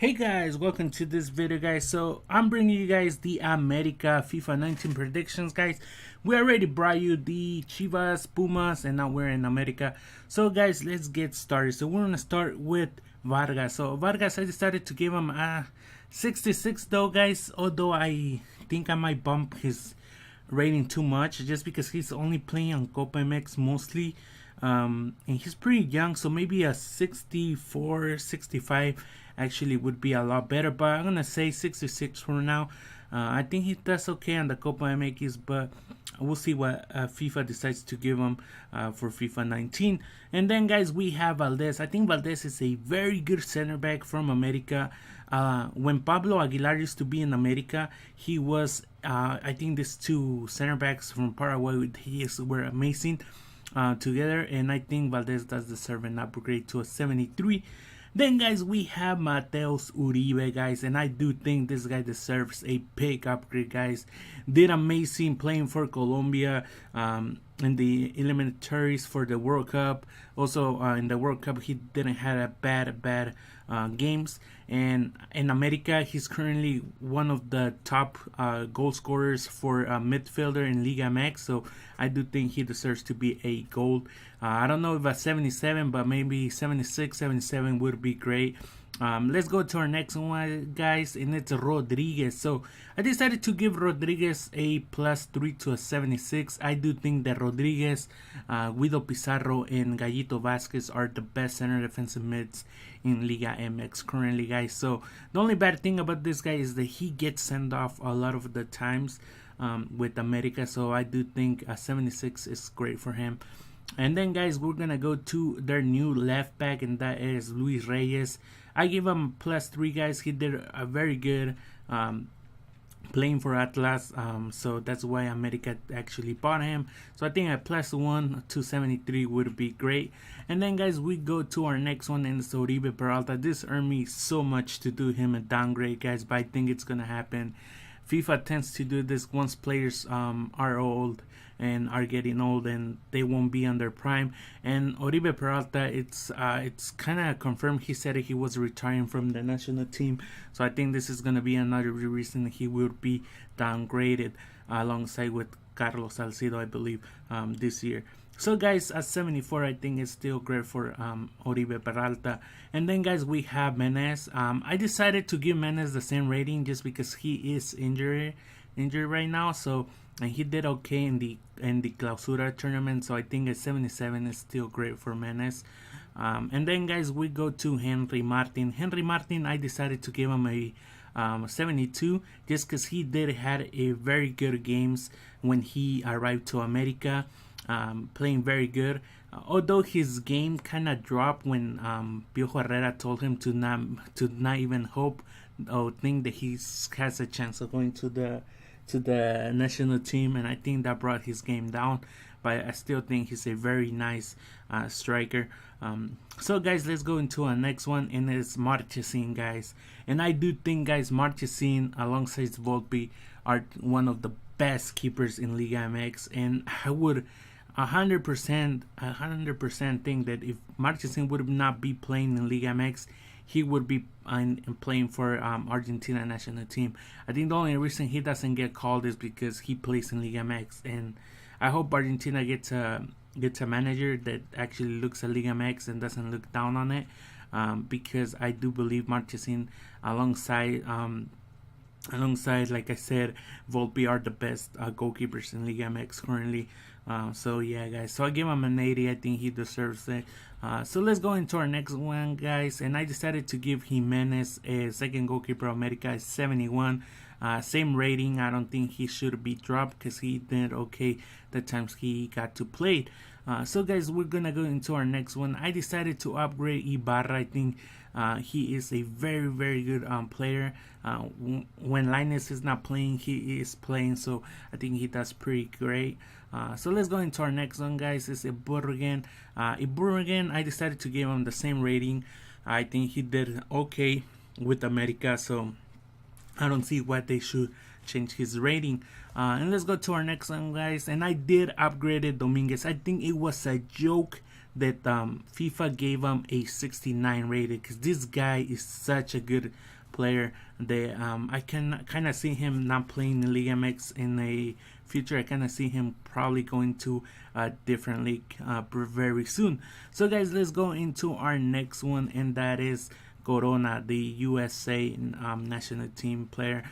Hey guys, welcome to this video guys. So I'm bringing you guys the America FIFA 19 predictions guys. We already brought you the Chivas, Pumas, and now we're in America. So guys, let's get started. So we're gonna start with Vargas. So Vargas, I decided to give him a 66 though guys, although I think I might bump his rating too much just because he's only playing on Copa MX mostly. And he's pretty young, so maybe a 64 65 actually would be a lot better, but I'm gonna say 66 for now. I think he does okay on the Copa MX, but we'll see what FIFA decides to give him for FIFA 19. And then guys, we have Valdez. I think Valdez is a very good center back from America. When Pablo Aguilar used to be in America, he was I think these two center backs from Paraguay were amazing together, and I think Valdez does deserve an upgrade to a 73. Then guys, we have Mateus Uribe guys, and I do think this guy deserves a big upgrade guys. Did amazing playing for Colombia in the eliminatories for the World Cup. Also in the World Cup he didn't have a bad games, and in America he's currently one of the top goal scorers for midfielder in Liga MX, so I do think he deserves to be a gold. I don't know if a 77, but maybe 76 77 would be great. Let's go to our next one guys, and it's Rodriguez. So I decided to give Rodriguez a +3 to a 76. I do think that Rodriguez, Guido Pizarro, and Gallito Vasquez are the best center defensive mids in Liga MX currently guys. So the only bad thing about this guy is that he gets sent off a lot of the times with America, so I do think a 76 is great for him. And then guys, we're gonna go to their new left back, and that is Luis Reyes. I give him +3 guys. He did a very good playing for Atlas, so that's why America actually bought him. So I think a +1 to 73 would be great. And then guys, we go to our next one, and it's Oribe Peralta. This earned me so much to do him a downgrade guys, but I think it's gonna happen. FIFA tends to do this once players are old and are getting old and they won't be on their prime. And Oribe Peralta, it's kind of confirmed. He said he was retiring from the national team, so I think this is gonna be another reason he will be downgraded alongside with Carlos Salcido, I believe, this year. So guys, at 74, I think it's still great for Oribe Peralta. And then guys, we have Menez. I decided to give Menez the same rating just because he is injured right now. So, and he did okay in the Clausura tournament. So I think a 77 is still great for Menez. And then guys, we go to Henry Martin. Henry Martin, I decided to give him a 72 just because he did had a very good games when he arrived to America. Playing very good, although his game kind of dropped when Piojo Herrera told him to not even hope or think that he has a chance of going to the national team, and I think that brought his game down. But I still think he's a very nice striker. So guys, let's go into our next one, and it's Marchesín guys. And I do think guys, Marchesín alongside Volpi are one of the best keepers in Liga MX, and I would 100% think that if Marchesín would not be playing in Liga MX, he would be playing for Argentina national team. I think the only reason he doesn't get called is because he plays in Liga MX, and I hope Argentina gets a manager that actually looks at Liga MX and doesn't look down on it, because I do believe Marchesín alongside like I said, Volpi are the best goalkeepers in Liga MX currently. So yeah guys, so I give him an 80. I think he deserves it. So let's go into our next one guys, and I decided to give Jimenez a second goalkeeper of America 71. Same rating. I don't think he should be dropped because he did okay the times he got to play. So guys, we're gonna go into our next one. I decided to upgrade Ibarra. I think he is a very good player. When Linus is not playing, he is playing, so I think he does pretty great. So let's go into our next one guys. It's Iburgen. Iburgen, I decided to give him the same rating. I think he did okay with America, so I don't see why they should change his rating. And let's go to our next one guys, and I did upgrade Dominguez. I think it was a joke that FIFA gave him a 69 rated, because this guy is such a good player that I can kind of see him not playing in Liga MX in the future. I kind of see him probably going to a different league very soon. So guys, let's go into our next one, and that is Corona, the USA national team player.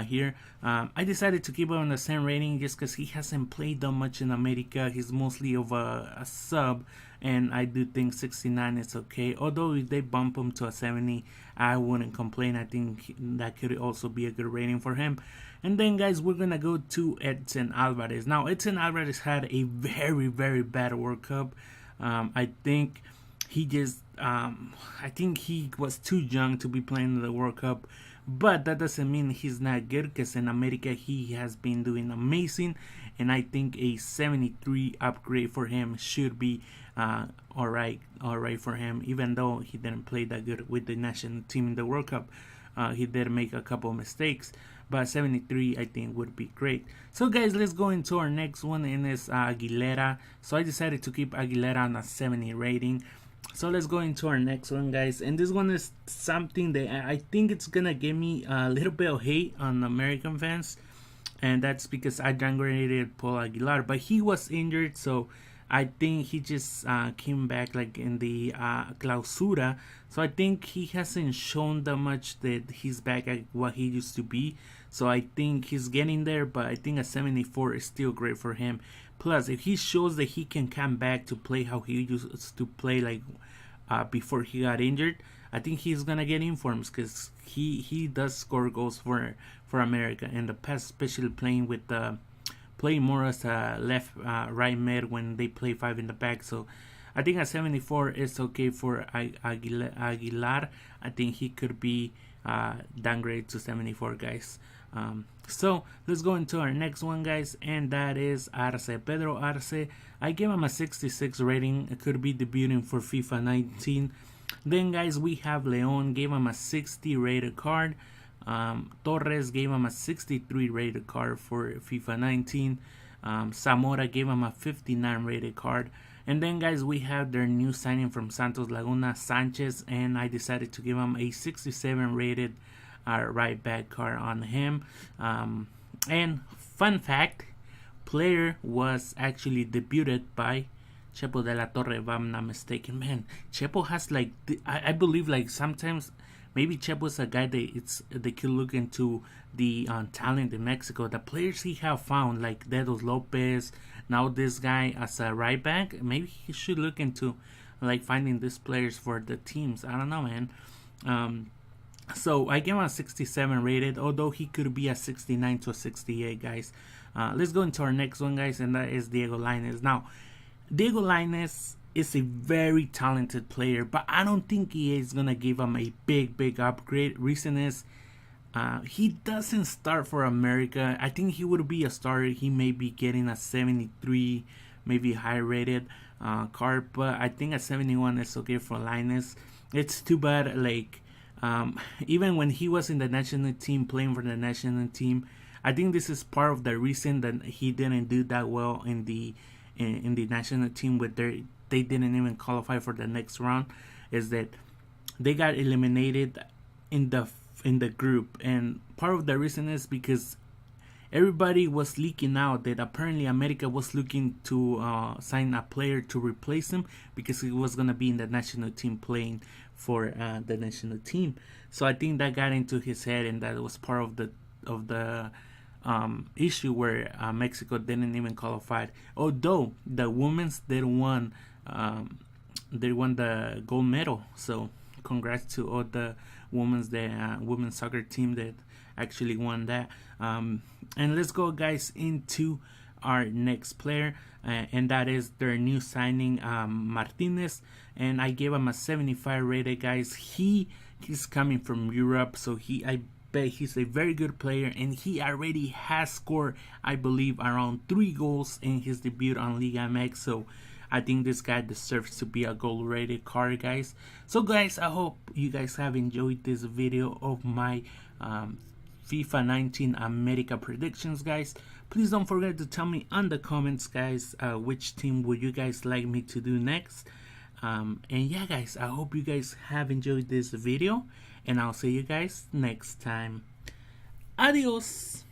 Here, I decided to keep him on the same rating just because he hasn't played that much in America. He's mostly of a sub, and I do think 69 is okay. Although if they bump him to a 70, I wouldn't complain. I think that could also be a good rating for him. And then guys, we're gonna go to Edson Alvarez. Now Edson Alvarez had a very bad World Cup. I think he just I think he was too young to be playing the World Cup. But that doesn't mean he's not good, because in America he has been doing amazing, and I think a 73 upgrade for him should be alright for him, even though he didn't play that good with the national team in the World Cup. He did make a couple mistakes, but 73 I think would be great. So guys, let's go into our next one, and it's Aguilera. So I decided to keep Aguilera on a 70 rating. So let's go into our next one, guys, and this one is something that I think it's gonna give me a little bit of hate on American fans, and that's because I downgraded Paul Aguilar, but he was injured, so I think he just came back like in the clausura, so I think he hasn't shown that much that he's back at what he used to be. So I think he's getting there, but I think a 74 is still great for him. Plus, if he shows that he can come back to play how he used to play, like before he got injured, I think he's gonna get informs, because he does score goals for America in the past, especially playing with playing more as a left right mid when they play 5 in the back. So I think a 74 is okay for Aguilar. I think he could be downgraded to 74, guys. So let's go into our next one, guys, and that is Arce, Pedro Arce. I gave him a 66 rating. It could be debuting for FIFA 19. Then guys, we have Leon, gave him a 60 rated card. Torres gave him a 63 rated card for FIFA 19. Zamora gave him a 59 rated card. And then guys, we have their new signing from Santos Laguna, Sanchez, and I decided to give him a 67 rated right back card on him. And fun fact, player was actually debuted by Chepo de la Torre, if I'm not mistaken. Man, Chepo has like, I believe like sometimes maybe Chepo's a guy that they could look into the talent in Mexico. The players he have found, like Dedos Lopez, now this guy as a right back, maybe he should look into like finding these players for the teams. I don't know, man. So I gave him a 67 rated, although he could be a 69 to a 68, guys. Let's go into our next one, guys, and that is Diego Lainez. Now, Diego Lainez is a very talented player, but I don't think he is gonna give him a big upgrade. Reason is he doesn't start for America. I think he would be a starter. He may be getting a 73, maybe high rated card, but I think a 71 is okay for Lainez. It's too bad, like even when he was in the national team, playing for the national team, I think this is part of the reason that he didn't do that well in the national team. With they didn't even qualify for the next round, is that they got eliminated in the group, and part of the reason is because everybody was leaking out that apparently America was looking to sign a player to replace him, because he was gonna be in the national team playing for the national team. So I think that got into his head, and that was part of the issue where Mexico didn't even qualify. Although the women's they won the gold medal. So congrats to all the women's soccer team that actually won that. And let's go, guys, into our next player, and that is their new signing, Martinez, and I gave him a 75 rated, guys. He's coming from Europe, so I bet he's a very good player, and he already has scored, I believe, around 3 goals in his debut on Liga MX. So I think this guy deserves to be a goal rated card, guys. So guys, I hope you guys have enjoyed this video of my FIFA 19 America predictions, guys. Please don't forget to tell me on the comments, guys, which team would you guys like me to do next. And yeah, guys, I hope you guys have enjoyed this video, and I'll see you guys next time. Adios.